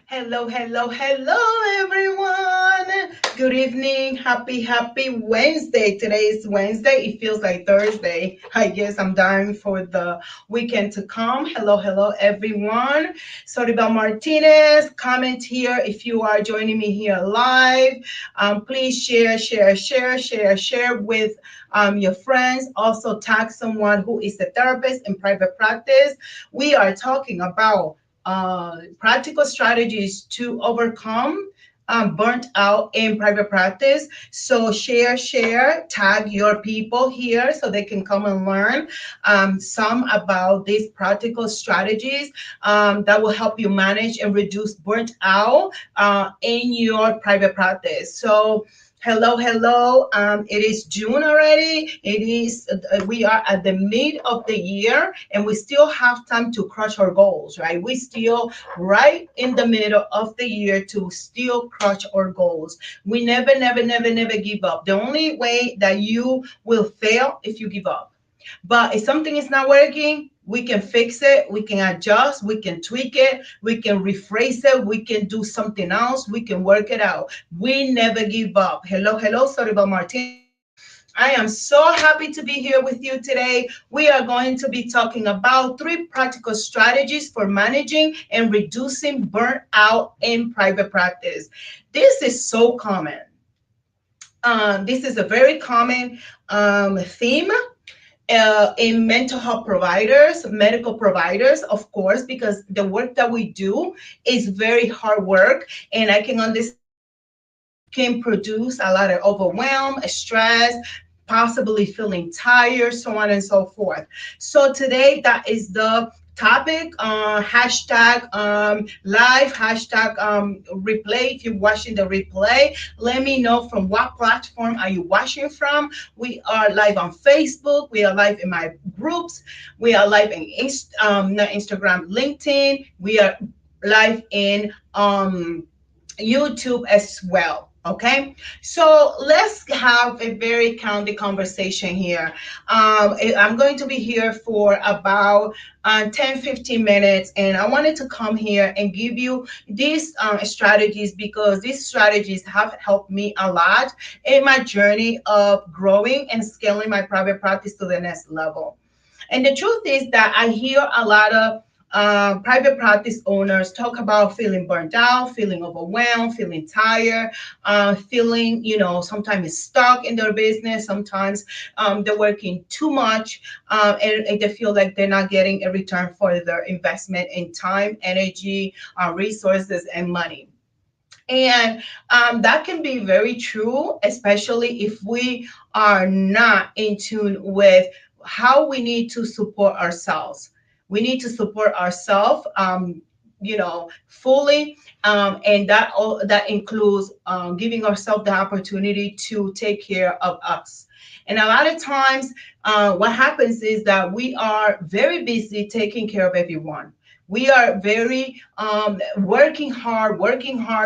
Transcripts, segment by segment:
Hello, hello, hello, everyone. Good evening. Happy Wednesday. Today is Wednesday. It feels like Thursday. I guess I'm dying for the weekend to come. Hello, hello, everyone. Soribel Martinez, comment here if you are joining me here live. Please share with your friends. Also, tag someone who is a therapist in private practice. We are talking about practical strategies to overcome burnt out in private practice. So tag your people here so they can come and learn some about these practical strategies that will help you manage and reduce burnt out in your private practice. So hello, hello. It is June already. We are at the mid of the year and we still have time to crush our goals, right? We still right in the middle of the year to still crush our goals. We never give up. The only way that you will fail if you give up. But if something is not working, we can fix it, we can adjust, we can tweak it, we can rephrase it, we can do something else, we can work it out. We never give up. Hello, hello, Soribel Martinez. I am so happy to be here with you today. We are going to be talking about 3 practical strategies for managing and reducing burnout in private practice. This is so common. This is a very common theme in mental health providers, medical providers, of course, because the work that we do is very hard work, and I can understand can produce a lot of overwhelm, stress, possibly feeling tired, so on and so forth. So today, that is the topic. Hashtag live, hashtag replay. If you're watching the replay, let me know from what platform are you watching from. We are live on Facebook. We are live in my groups. We are live in not Instagram, LinkedIn. We are live in YouTube as well. Okay, so let's have a very candid conversation here. I'm going to be here for about 10-15 minutes, and I wanted to come here and give you these strategies because these strategies have helped me a lot in my journey of growing and scaling my private practice to the next level. And the truth is that I hear a lot of private practice owners talk about feeling burnt out, feeling overwhelmed, feeling tired, feeling, sometimes stuck in their business. Sometimes they're working too much and they feel like they're not getting a return for their investment in time, energy, resources, and money. And that can be very true, especially if we are not in tune with how we need to support ourselves. We need to support ourselves, fully, and that includes giving ourselves the opportunity to take care of us. And a lot of times, what happens is that we are very busy taking care of everyone. We are very working hard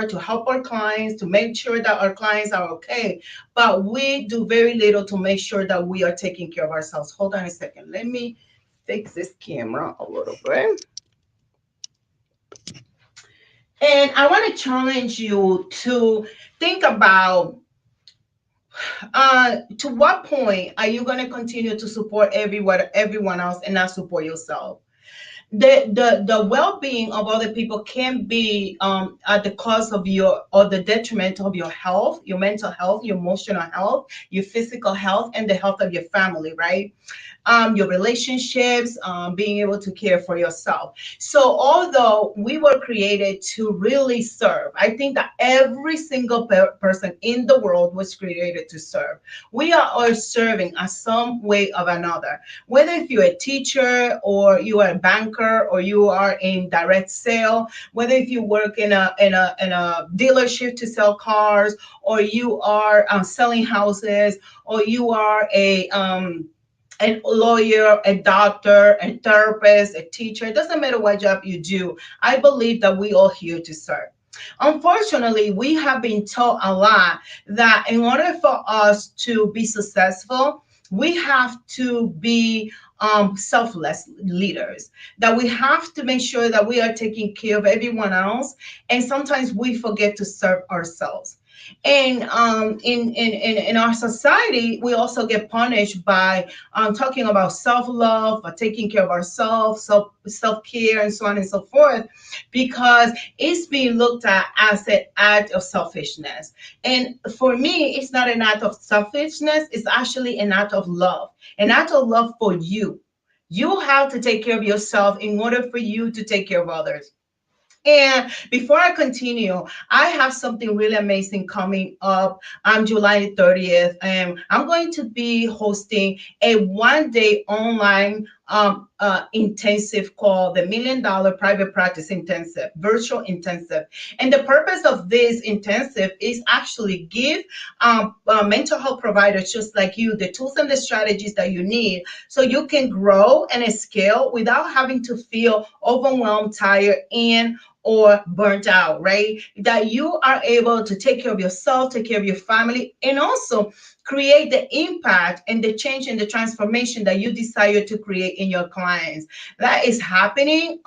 to help our clients, to make sure that our clients are okay. But we do very little to make sure that we are taking care of ourselves. Hold on a second. Let me fix this camera a little bit. And I want to challenge you to think about to what point are you going to continue to support everyone else and not support yourself? The well-being of other people can be at the cost of your or the detriment of your health, your mental health, your emotional health, your physical health, and the health of your family, right? Your relationships, being able to care for yourself. So, although we were created to really serve, I think that every single person in the world was created to serve. We are all serving in some way of another. Whether if you're a teacher or you are a banker or you are in direct sale, whether if you work in a dealership to sell cars, or you are selling houses, or you are a lawyer, a doctor, a therapist, a teacher. It doesn't matter what job you do. I believe that we all here to serve. Unfortunately, we have been taught a lot that in order for us to be successful, we have to be selfless leaders, that we have to make sure that we are taking care of everyone else, and sometimes we forget to serve ourselves. And in our society, we also get punished by talking about self-love, or taking care of ourselves, self-care, and so on and so forth, because it's being looked at as an act of selfishness. And for me, it's not an act of selfishness, it's actually an act of love, an act of love for you. You have to take care of yourself in order for you to take care of others. And before I continue, I have something really amazing coming up on July 30th. I'm going to be hosting a 1 day online intensive called the $1 Million Private Practice Intensive, virtual intensive. And the purpose of this intensive is actually give mental health providers just like you the tools and the strategies that you need so you can grow and scale without having to feel overwhelmed, tired, and or burnt out, right? That you are able to take care of yourself, take care of your family, and also create the impact and the change and the transformation that you desire to create in your clients. That is happening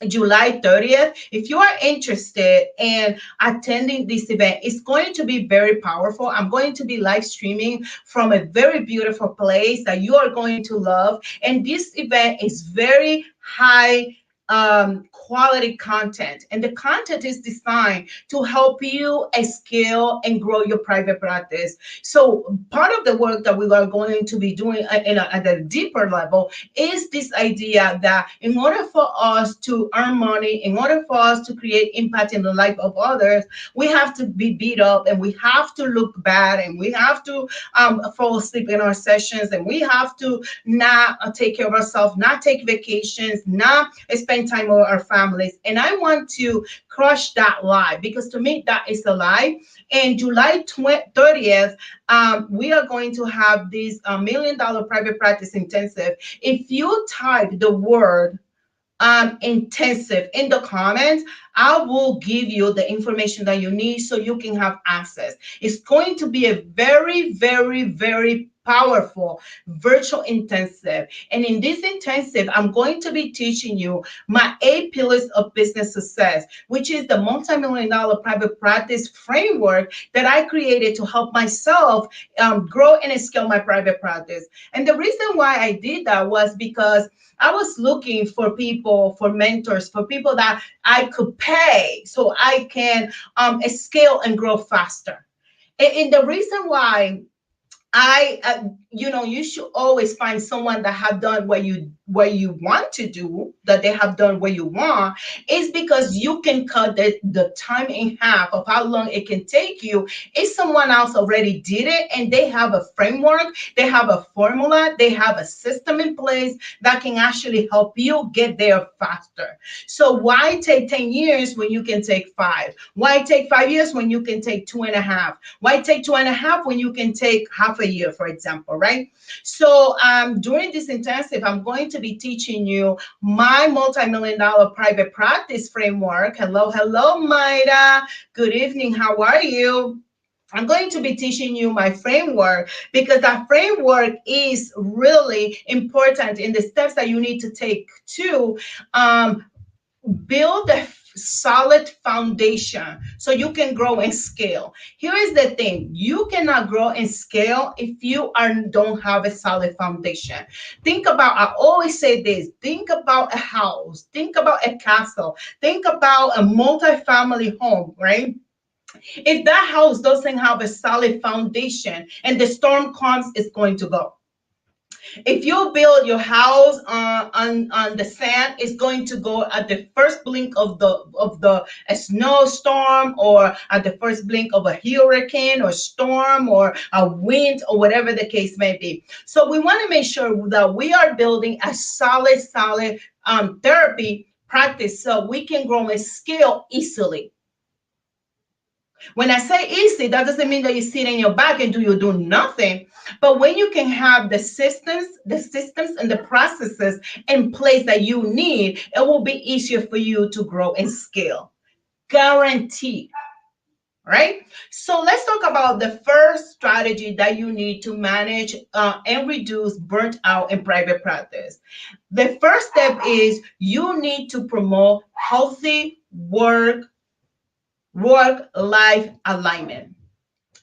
July 30th. If you are interested in attending this event, it's going to be very powerful. I'm going to be live streaming from a very beautiful place that you are going to love. And this event is very high quality content, and the content is designed to help you scale and grow your private practice. So part of the work that we are going to be doing at a deeper level is this idea that in order for us to earn money, in order for us to create impact in the life of others, we have to be beat up, and we have to look bad, and we have to fall asleep in our sessions, and we have to not take care of ourselves, not take vacations, not spend time with our families. And I want to crush that lie, because to me that is a lie. And July 30th, we are going to have this $1 Million Private Practice Intensive. If you type the word intensive in the comments, I will give you the information that you need so you can have access. It's going to be a very, very, very powerful virtual intensive. And in this intensive, I'm going to be teaching you my 8 pillars of business success, which is the multi-million dollar private practice framework that I created to help myself grow and scale my private practice. And the reason why I did that was because I was looking for people, for mentors, for people that I could pay so I can scale and grow faster. And the reason why you should always find someone that have done what you want to do, that they have done what you want, is because you can cut the time in half of how long it can take you if someone else already did it and they have a framework, they have a formula, they have a system in place that can actually help you get there faster. So why take 10 years when you can take 5? Why take 5 years when you can take 2.5? Why take 2.5 when you can take half a year, for example, right? So during this intensive, I'm going to be teaching you my multi-million dollar private practice framework. Hello, hello, Maida. Good evening. How are you? I'm going to be teaching you my framework because that framework is really important in the steps that you need to take to build a solid foundation so you can grow and scale. Here is the thing: you cannot grow and scale if you don't have a solid foundation. Think about, I always say this, think about a house, think about a castle, think about a multi-family home, right? If that house doesn't have a solid foundation and the storm comes, it's going to go. If you build your house on the sand, it's going to go at the first blink of the a snowstorm, or at the first blink of a hurricane or storm or a wind, or whatever the case may be. So we want to make sure that we are building a solid therapy practice so we can grow and scale easily. When I say easy, that doesn't mean that you sit in your back and you do nothing. But when you can have the systems and the processes in place that you need, it will be easier for you to grow and scale. Guaranteed. right? So let's talk about the first strategy that you need to manage and reduce burnt out in private practice. The first step is you need to promote healthy work life alignment.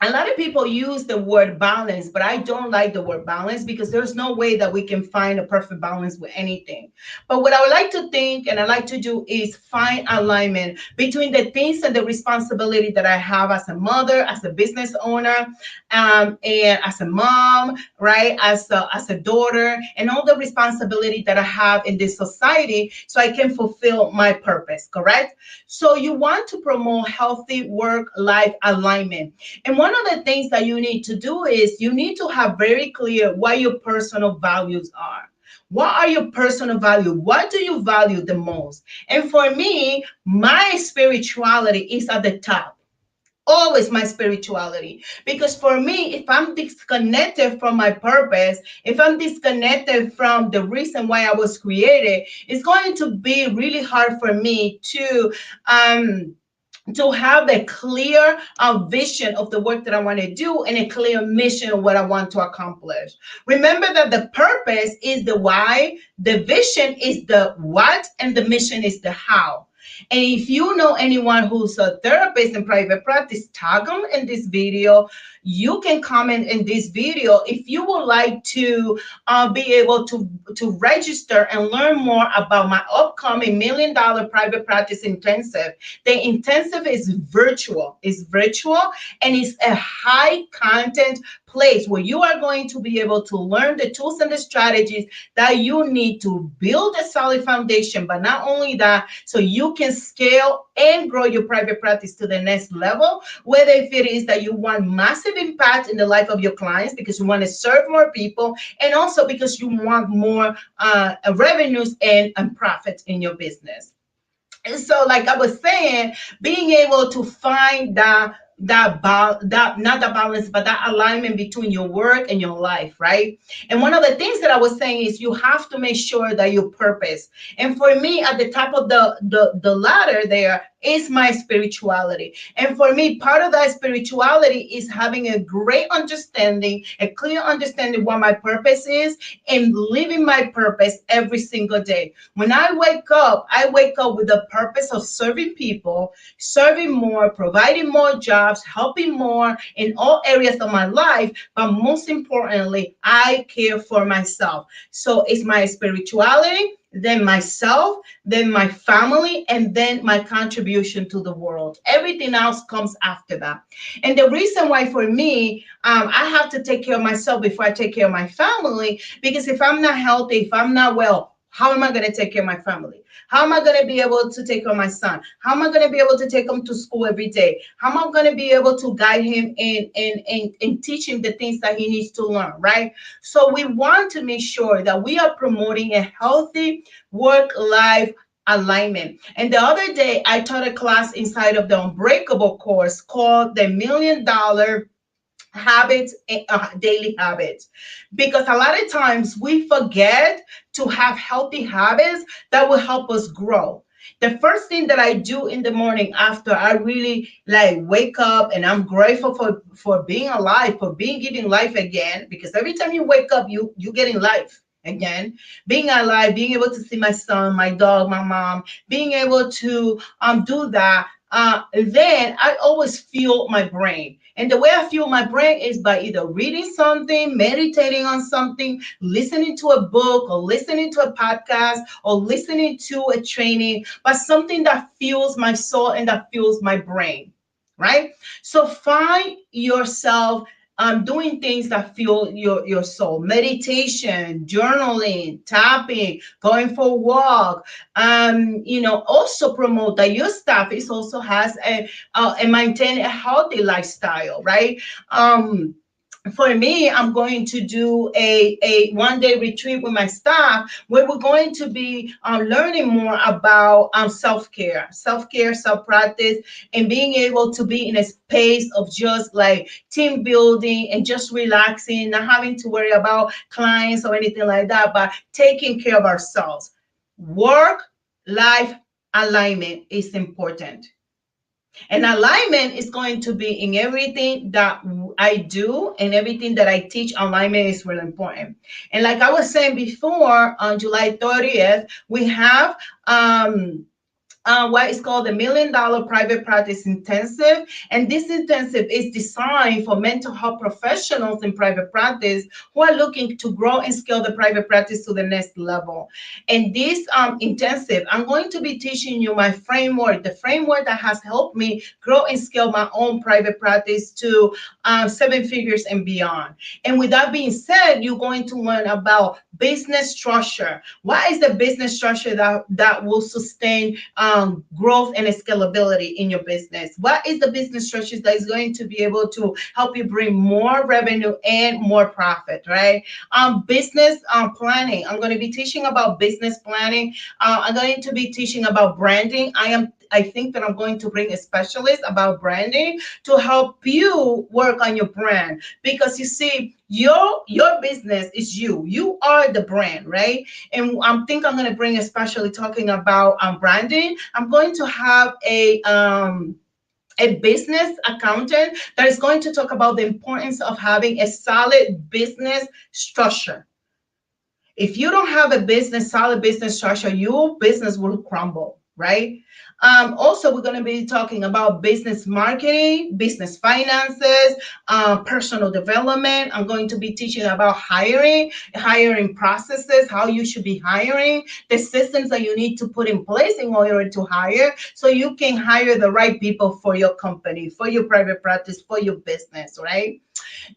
A lot of people use the word balance, but I don't like the word balance because there's no way that we can find a perfect balance with anything. But what I would like to think and I like to do is find alignment between the things and the responsibility that I have as a mother, as a business owner, and as a mom, right? As a daughter, and all the responsibility that I have in this society so I can fulfill my purpose, correct? So you want to promote healthy work-life alignment. And one of the things that you need to do is you need to have very clear what your personal values are. What are your personal values? What do you value the most? And for me, my spirituality is at the top. Always my spirituality. Because for me, if I'm disconnected from my purpose, if I'm disconnected from the reason why I was created, it's going to be really hard for me um to have a clear vision of the work that I want to do and a clear mission of what I want to accomplish. Remember that the purpose is the why, the vision is the what, and the mission is the how. And if you know anyone who's a therapist in private practice, tag them in this video. You can comment in this video if you would like to be able to register and learn more about my upcoming $1 million private practice intensive. The intensive is virtual. It's virtual and it's a high content place where you are going to be able to learn the tools and the strategies that you need to build a solid foundation. But not only that, so you can scale and grow your private practice to the next level, whether if it is that you want massive impact in the life of your clients because you want to serve more people, and also because you want more revenues and profits in your business. And so, like I was saying, being able to find that not the balance, but that alignment between your work and your life, right? And one of the things that I was saying is you have to make sure that your purpose. And for me, at the top of the ladder there is my spirituality. And for me, part of that spirituality is having a great understanding, a clear understanding what my purpose is, and living my purpose every single day. When I wake up with the purpose of serving people, serving more, providing more jobs, helping more in all areas of my life. But most importantly, I care for myself. So it's my spirituality, then myself, then my family, and then my contribution to the world. Everything else comes after that. And the reason why for me, I have to take care of myself before I take care of my family, because if I'm not healthy, if I'm not well, how am I going to take care of my family? How am I going to be able to take care of my son? How am I going to be able to take him to school every day? How am I going to be able to guide him and teach him the things that he needs to learn, right? So we want to make sure that we are promoting a healthy work-life alignment. And the other day, I taught a class inside of the Unbreakable course called the $1 million habits, daily habits, because a lot of times we forget to have healthy habits that will help us grow. The first thing that I do in the morning after I really like wake up, and I'm grateful for being alive, for being given life again, because every time you wake up, you getting life again, being alive, being able to see my son, my dog, my mom, being able to do that. Then I always fuel my brain. And the way I fuel my brain is by either reading something, meditating on something, listening to a book, or listening to a podcast, or listening to a training, but something that fuels my soul and that fuels my brain, right? So find yourself doing things that fuel your soul. Meditation, journaling, tapping, going for a walk. Also promote that your staff is also has and maintain a healthy lifestyle, right? For me, I'm going to do a 1 day retreat with my staff where we're going to be learning more about self-care, self-practice, and being able to be in a space of just like team building and just relaxing, not having to worry about clients or anything like that, but taking care of ourselves. Work life alignment is important. And alignment is going to be in everything that I do and everything that I teach. Alignment is really important. And like I was saying before, on July 30th, we have what is called the $1 million Private Practice Intensive. And this intensive is designed for mental health professionals in private practice who are looking to grow and scale the private practice to the next level. And this intensive, I'm going to be teaching you my framework, the framework that has helped me grow and scale my own private practice to 7 figures and beyond. And with that being said, you're going to learn about business structure. What is the business structure that will sustain growth and scalability in your business? What is the business structure that is going to be able to help you bring more revenue and more profit, right? Business planning. I'm going to be teaching about business planning. I'm going to be teaching about branding. I think that I'm going to bring a specialist about branding to help you work on your brand, because you see, your business is you. You are the brand, right? And I think I'm going to bring, especially talking about branding. I'm going to have a business accountant that is going to talk about the importance of having a solid business structure. If you don't have a solid business structure, your business will crumble, right? Also, we're going to be talking about business marketing, business finances, personal development. I'm going to be teaching about hiring processes, how you should be hiring, the systems that you need to put in place in order to hire, so you can hire the right people for your company, for your private practice, for your business, right?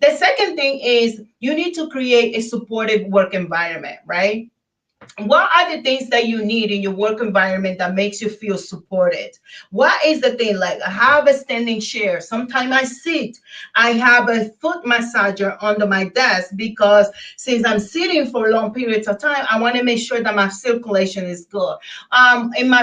The second thing is you need to create a supportive work environment, right? What are the things that you need in your work environment that makes you feel supported? What is the thing? Like, I have a standing chair. Sometimes I sit. I have a foot massager under my desk, because since I'm sitting for long periods of time, I want to make sure that my circulation is good.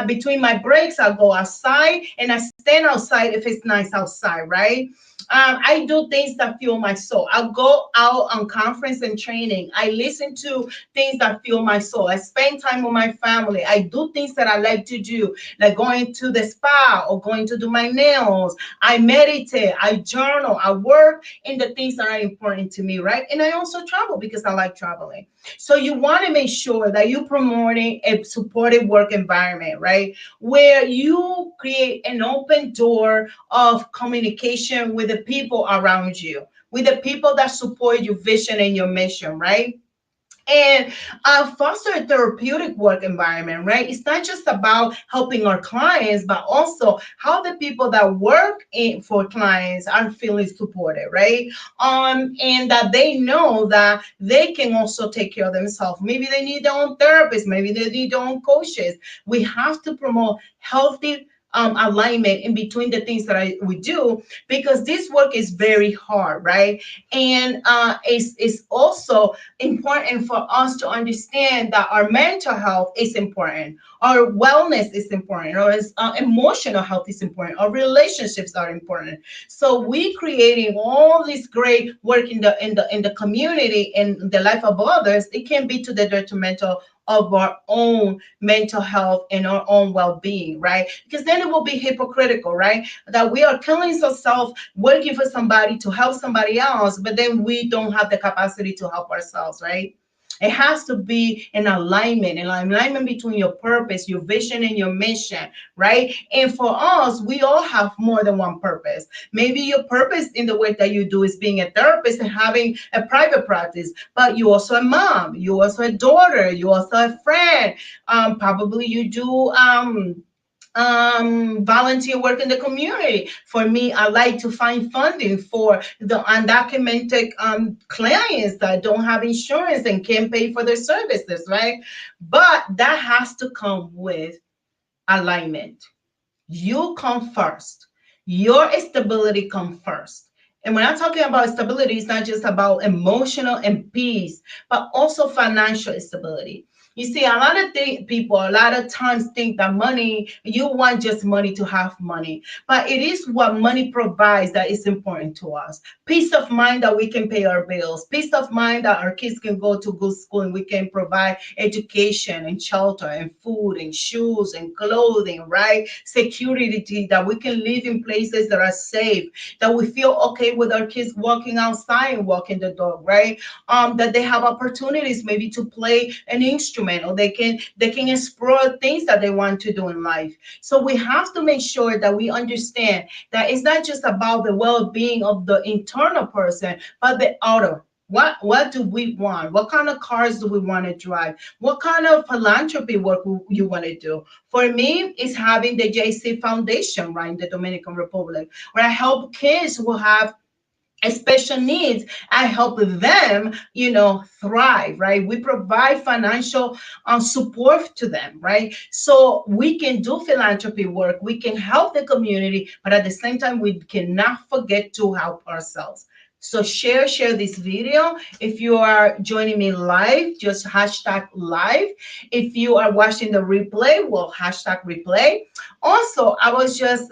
Between my breaks, I'll go outside and I stand outside if it's nice outside, right? I do things that fuel my soul. I'll go out on conference and training. I listen to things that fuel my soul. I spend time with my family. I do things that I like to do, like going to the spa or going to do my nails. I meditate. I journal. I work in the things that are important to me, right? And I also travel because I like traveling. So you want to make sure that you're promoting a supportive work environment, right? Where you create an open door of communication with the people around you, with the people that support your vision and your mission, right? And foster a therapeutic work environment, right? It's not just about helping our clients, but also how the people that work for clients are feeling supported, right? And that they know that they can also take care of themselves. Maybe they need their own therapist, maybe they need their own coaches. We have to promote healthy alignment in between the things that we do, because this work is very hard, right? And it's also important for us to understand that our mental health is important, our wellness is important, our emotional health is important, our relationships are important. So we creating all this great work in the community and the life of others, it can be to the detrimental of our own mental health and our own well-being, right? Because then it will be hypocritical, right? That we are killing ourselves working for somebody to help somebody else, but then we don't have the capacity to help ourselves, right? It has to be an alignment between your purpose, your vision, and your mission, right? And for us, we all have more than one purpose. Maybe your purpose in the work that you do is being a therapist and having a private practice, but you also a mom, you also a daughter, you also a friend. Probably you do volunteer work in the community. For me, I like to find funding for the undocumented clients that don't have insurance and can't pay for their services, right? But that has to come with alignment. You come first. Your stability come first. And when I'm talking about stability, it's not just about emotional and peace, but also financial stability. You see, a lot of people, a lot of times think that money, you want just money to have money. But it is what money provides that is important to us. Peace of mind that we can pay our bills, peace of mind that our kids can go to good school and we can provide education and shelter and food and shoes and clothing, right? Security, that we can live in places that are safe, that we feel okay with our kids walking outside and walking the dog, right? That they have opportunities maybe to play an instrument, or they can explore things that they want to do in life. So we have to make sure that we understand that it's not just about the well-being of the internal person, but the outer. What do we want? What kind of cars do we want to drive? What kind of philanthropy work you want to do? For me, it's having the JC Foundation, right, in the Dominican Republic, where I help kids who have special needs. I help them, thrive, right? We provide financial support to them, right? So we can do philanthropy work, we can help the community, but at the same time we cannot forget to help ourselves. So share this video. If you are joining me live, just hashtag live. If you are watching the replay, well, hashtag replay. Also, I was just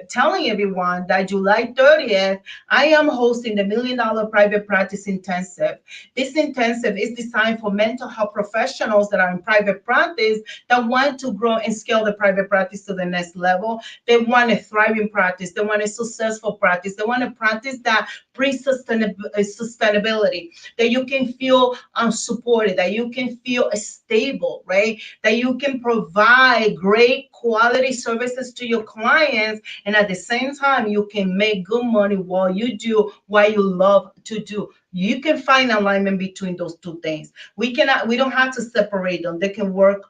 telling everyone that July 30th, I am hosting the $1 Million Private Practice Intensive. This intensive is designed for mental health professionals that are in private practice, that want to grow and scale the private practice to the next level. They want a thriving practice. They want a successful practice. They want a practice that brings sustainability, that you can feel supported, that you can feel stable, right? That you can provide great quality services to your clients, and at the same time you can make good money while you do what you love to do. You can find alignment between those two things. We don't have to separate them. They can work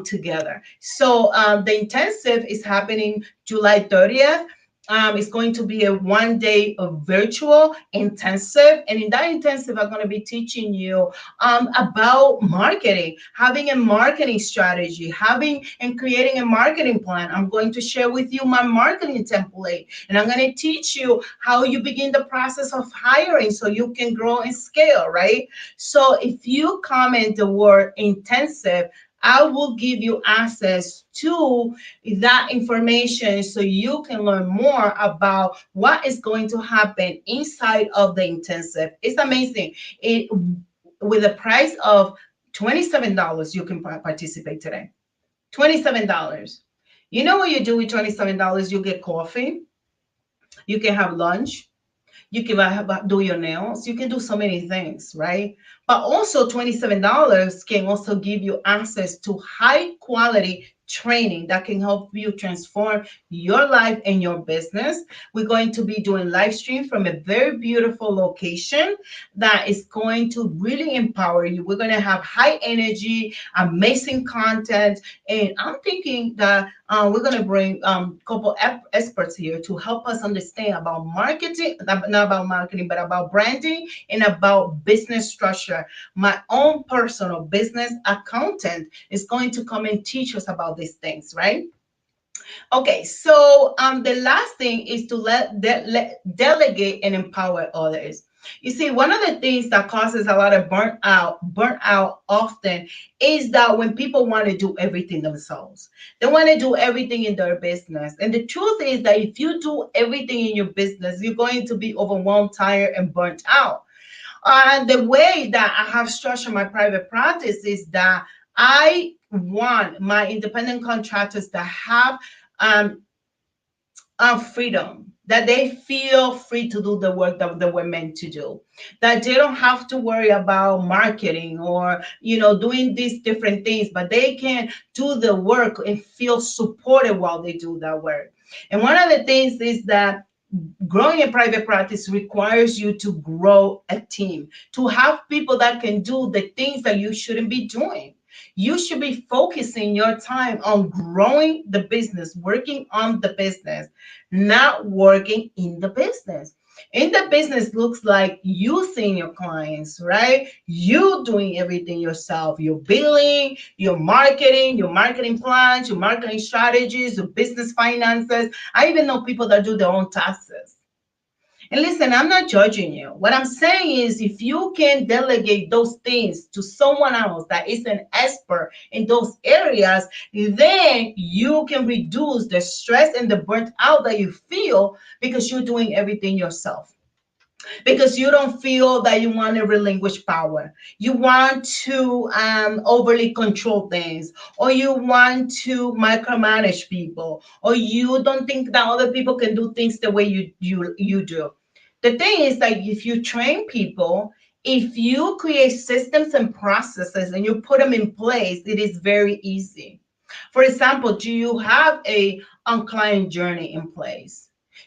together. So the intensive is happening July 30th. It's going to be a 1 day of virtual intensive. And in that intensive, I'm going to be teaching you about marketing, having a marketing strategy, having and creating a marketing plan. I'm going to share with you my marketing template, and I'm going to teach you how you begin the process of hiring so you can grow and scale, right? So if you comment the word intensive, I will give you access to that information so you can learn more about what is going to happen inside of the intensive. It's amazing. It with a price of $27, you can participate today. $27. You know what you do with $27? You get coffee, you can have lunch, you can do your nails, you can do so many things, right? But also $27 can also give you access to high quality training that can help you transform your life and your business. We're going to be doing live stream from a very beautiful location that is going to really empower you. We're going to have high energy, amazing content, and I'm thinking that we're going to bring a couple experts here to help us understand about marketing, not about marketing, but about branding and about business structure. My own personal business accountant is going to come and teach us about these things, right? Okay, so the last thing is to delegate and empower others. You see, one of the things that causes a lot of burnout often is that when people want to do everything themselves, they want to do everything in their business. And the truth is that if you do everything in your business, you're going to be overwhelmed, tired, and burnt out. And the way that I have structured my private practice is that I want my independent contractors to have um, freedom, that they feel free to do the work that they were meant to do, that they don't have to worry about marketing or doing these different things, but they can do the work and feel supported while they do that work. And one of the things is that growing a private practice requires you to grow a team, to have people that can do the things that you shouldn't be doing. You should be focusing your time on growing the business, working on the business, not working in the business. In the business looks like you seeing your clients, right? You doing everything yourself. Your billing, your marketing plans, your marketing strategies, your business finances. I even know people that do their own taxes. And listen, I'm not judging you. What I'm saying is, if you can delegate those things to someone else that is an expert in those areas, then you can reduce the stress and the burnt out that you feel because you're doing everything yourself, because you don't feel that you want to relinquish power. You want to overly control things, or you want to micromanage people, or you don't think that other people can do things the way you do. The thing is that if you train people, if you create systems and processes and you put them in place, it is very easy. For example, do you have a client journey in place?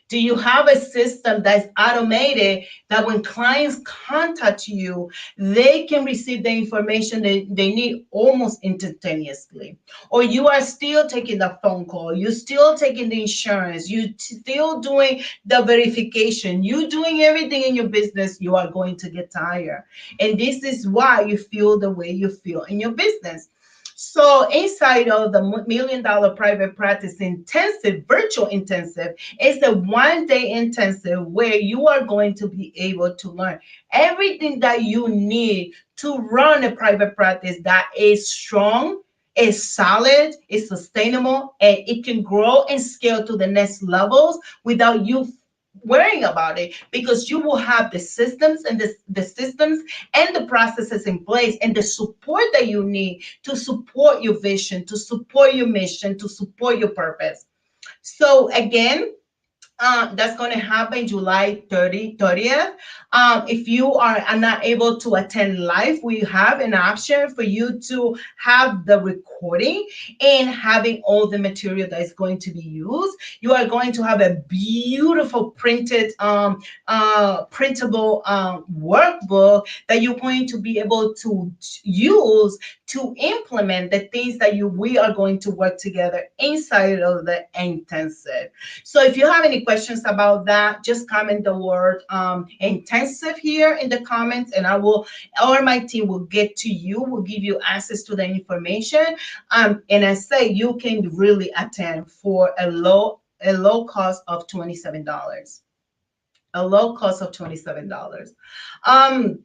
Do you have a system that's automated that when clients contact you, they can receive the information they need almost instantaneously? Or you are still taking the phone call, you're still taking the insurance, you still doing the verification, you doing everything in your business, you are going to get tired. And this is why you feel the way you feel in your business. So inside of the $1 million private practice intensive, virtual intensive, it's a 1 day intensive where you are going to be able to learn everything that you need to run a private practice that is strong, is solid, is sustainable, and it can grow and scale to the next levels without you worrying about it, because you will have the systems and the systems and the processes in place and the support that you need to support your vision, to support your mission, to support your purpose. So again, that's going to happen July 30th. If you are not able to attend live, we have an option for you to have the recording and having all the material that is going to be used. You are going to have a beautiful printed, printable workbook that you're going to be able to use to implement the things that we are going to work together inside of the intensive. So if you have any questions about that, just comment the word intensive here in the comments, and I will, or my team will get to you, will give you access to the information. And I say you can really attend for a low cost of $27. A low cost of $27. Um,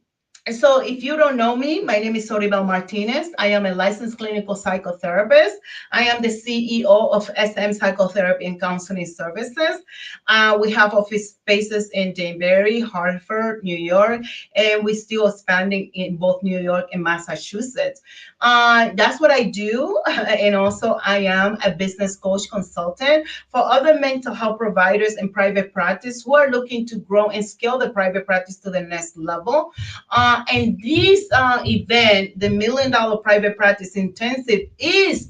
so if you don't know me, my name is Soribel Martinez. I am a licensed clinical psychotherapist. I am the CEO of SM Psychotherapy and Counseling Services. We have office spaces in Danbury, Hartford, New York, and we're still expanding in both New York and Massachusetts. That's what I do. And also I am a business coach consultant for other mental health providers in private practice who are looking to grow and scale the private practice to the next level. And this event, the $1 million private practice intensive, is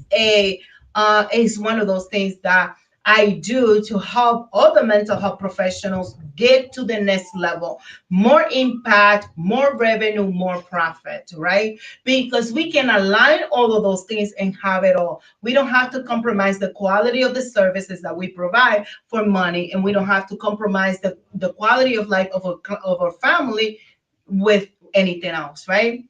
one of those things that I do to help other mental health professionals get to the next level. More impact, more revenue, more profit, right? Because we can align all of those things and have it all. We don't have to compromise the quality of the services that we provide for money, and we don't have to compromise the quality of life of our family with anything else, right?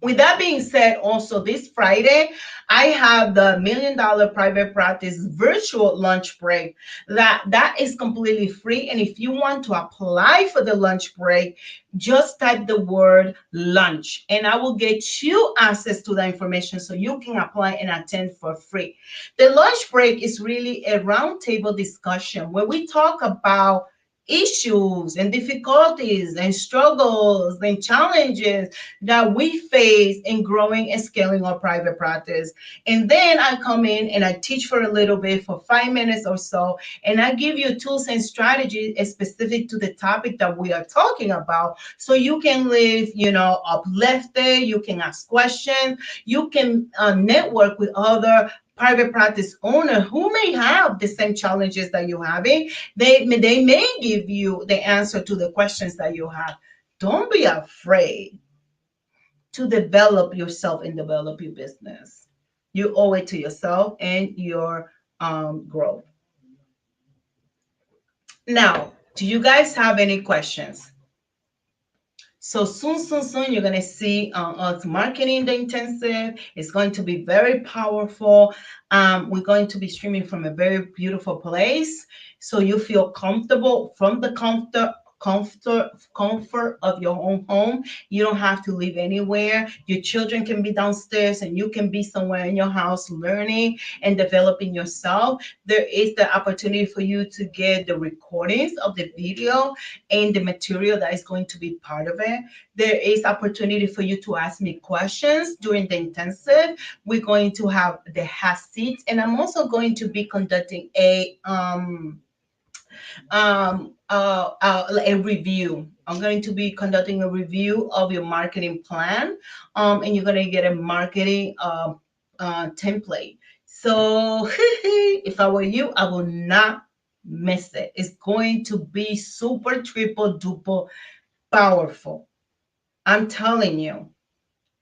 With that being said, also this Friday, I have the $1 million private practice virtual lunch break. That is completely free. And if you want to apply for the lunch break, just type the word lunch and I will get you access to the information so you can apply and attend for free. The lunch break is really a roundtable discussion where we talk about issues and difficulties and struggles and challenges that we face in growing and scaling our private practice. And then I come in and I teach for a little bit for 5 minutes or so, and I give you tools and strategies specific to the topic that we are talking about. So you can live, uplifted, you can ask questions, you can network with other private practice owner who may have the same challenges that you're having. They may give you the answer to the questions that you have. Don't be afraid to develop yourself and develop your business. You owe it to yourself and your growth. Now, do you guys have any questions? So soon, soon, soon, you're gonna see us marketing the intensive. It's going to be very powerful. We're going to be streaming from a very beautiful place, so you feel comfortable from the comfort of your own home. You don't have to live anywhere. Your children can be downstairs, and you can be somewhere in your house learning and developing yourself. There is the opportunity for you to get the recordings of the video and the material that is going to be part of it. There is opportunity for you to ask me questions during the intensive. We're going to have the hot seats, and I'm also going to be conducting a review. I'm going to be conducting a review of your marketing plan, and you're going to get a marketing template. So if I were you, I will not miss it. It's going to be super triple duper powerful. I'm telling you.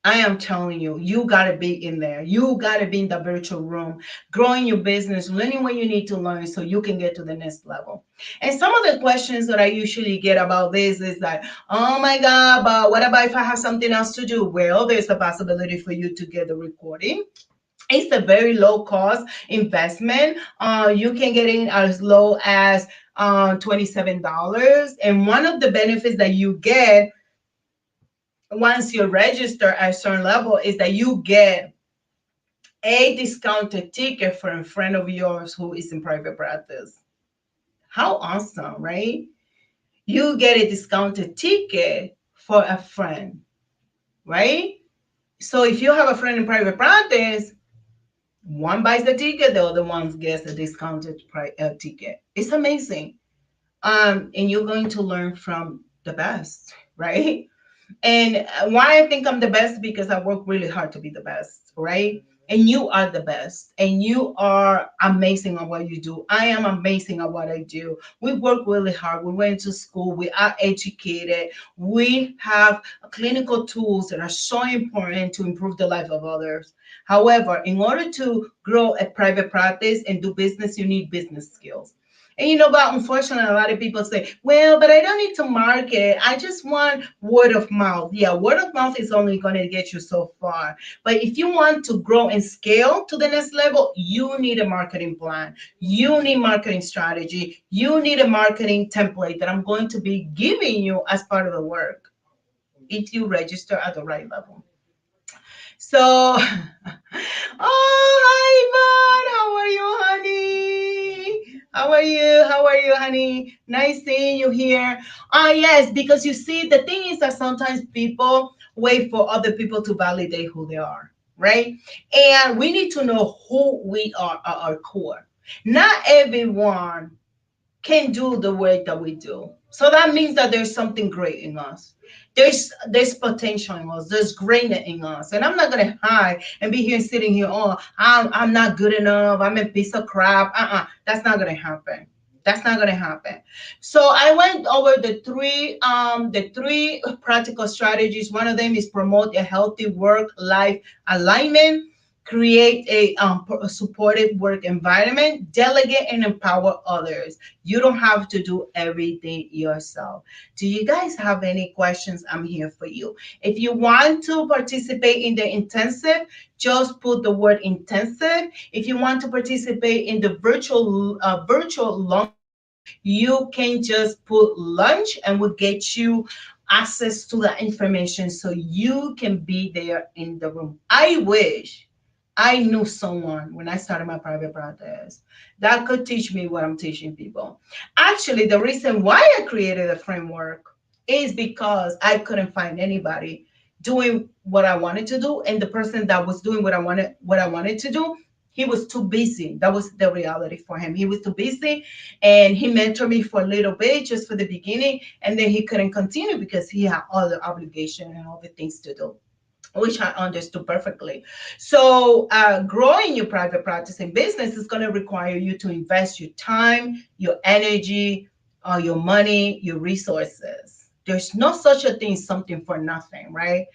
I am telling you, you got to be in there. You got to be in the virtual room, growing your business, learning what you need to learn so you can get to the next level. And some of the questions that I usually get about this is like, oh my God, but what about if I have something else to do? Well, there's a possibility for you to get the recording. It's a very low cost investment. You can get in as low as $27. And one of the benefits that you get once you register at a certain level is that you get a discounted ticket for a friend of yours who is in private practice. How awesome, right? You get a discounted ticket for a friend, right? So if you have a friend in private practice, one buys the ticket, the other one gets a discounted ticket. It's amazing. And you're going to learn from the best, right? And why I think I'm the best, because I work really hard to be the best, right? And you are the best, and you are amazing at what you do. I am amazing at what I do. We work really hard. We went to school. We are educated. We have clinical tools that are so important to improve the life of others. However, in order to grow a private practice and do business, you need business skills. And you know, but unfortunately, a lot of people say, well, but I don't need to market. I just want word of mouth. Yeah, word of mouth is only going to get you so far. But if you want to grow and scale to the next level, you need a marketing plan. You need marketing strategy. You need a marketing template that I'm going to be giving you as part of the work if you register at the right level. So, oh, hi, Yvonne. How are you, honey? How are you? How are you, honey? Nice seeing you here. Ah, yes, because you see, the thing is that sometimes people wait for other people to validate who they are, right? And we need to know who we are at our core. Not everyone can do the work that we do. So that means that there's something great in us. There's potential in us. There's greatness in us. And I'm not gonna hide and be here sitting here. Oh, I'm not good enough. I'm a piece of crap. That's not gonna happen. That's not gonna happen. So I went over the three practical strategies. One of them is promote a healthy work-life alignment, create a supportive work environment, delegate and empower others. You don't have to do everything yourself. Do you guys have any questions? I'm here for you. If you want to participate in the intensive, just put the word intensive. If you want to participate in the virtual lunch, you can just put lunch and we'll get you access to that information so you can be there in the room. I wish I knew someone when I started my private practice that could teach me what I'm teaching people. Actually, the reason why I created a framework is because I couldn't find anybody doing what I wanted to do, and the person that was doing what I wanted to do, he was too busy. That was the reality for him. He was too busy, and he mentored me for a little bit just for the beginning, and then he couldn't continue because he had other obligation and other things to do, which I understood perfectly. So, growing your private practice and business is going to require you to invest your time, your energy, your money, your resources. There's no such a thing, something for nothing, right?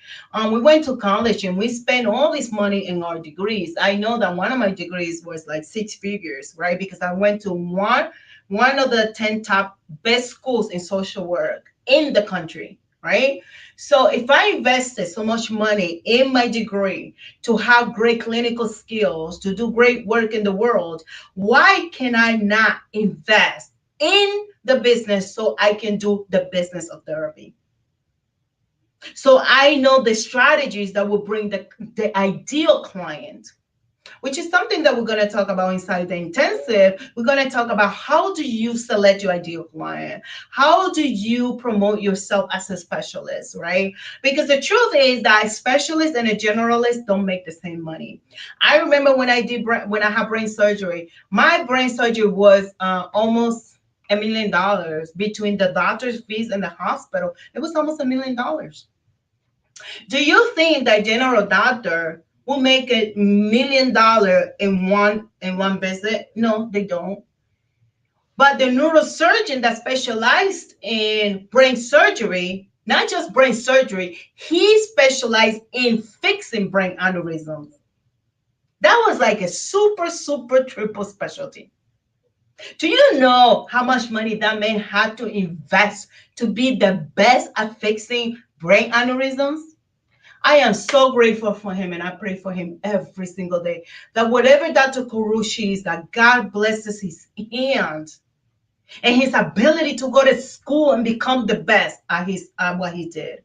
We went to college and we spent all this money in our degrees. I know that one of my degrees was like six figures, right? Because I went to one of the 10 top best schools in social work in the country. right? So if I invested so much money in my degree to have great clinical skills, to do great work in the world, why can I not invest in the business so I can do the business of therapy? So I know the strategies that will bring the ideal client, which is something that we're going to talk about inside the intensive. We're going to talk about how do you select your ideal client? How do you promote yourself as a specialist, right? Because the truth is that a specialist and a generalist don't make the same money. I remember when I had brain surgery, my brain surgery was almost $1 million between the doctor's fees and the hospital. It was almost $1 million. Do you think that general doctor will make $1 million in one visit? No, they don't. But the neurosurgeon that specialized in brain surgery, not just brain surgery, he specialized in fixing brain aneurysms. That was like a super, super triple specialty. Do you know how much money that man had to invest to be the best at fixing brain aneurysms? I am so grateful for him and I pray for him every single day that whatever Dr. Kurushi is, that God blesses his hand and his ability to go to school and become the best at what he did.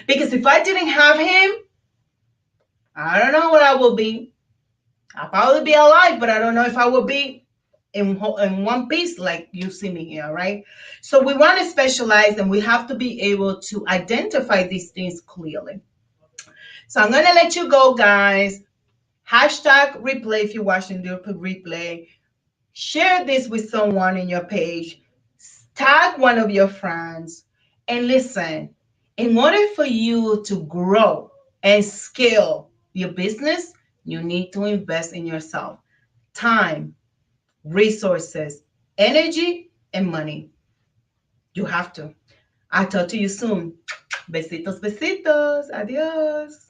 Because if I didn't have him, I don't know what I will be. I'll probably be alive, but I don't know if I will be in one piece like you see me here, right? So we want to specialize and we have to be able to identify these things clearly. So I'm going to let you go, guys. Hashtag replay if you're watching the replay. Share this with someone in your page. Tag one of your friends. And listen, in order for you to grow and scale your business, you need to invest in yourself. Time, resources, energy, and money. You have to. I'll talk to you soon. Besitos, besitos. Adios.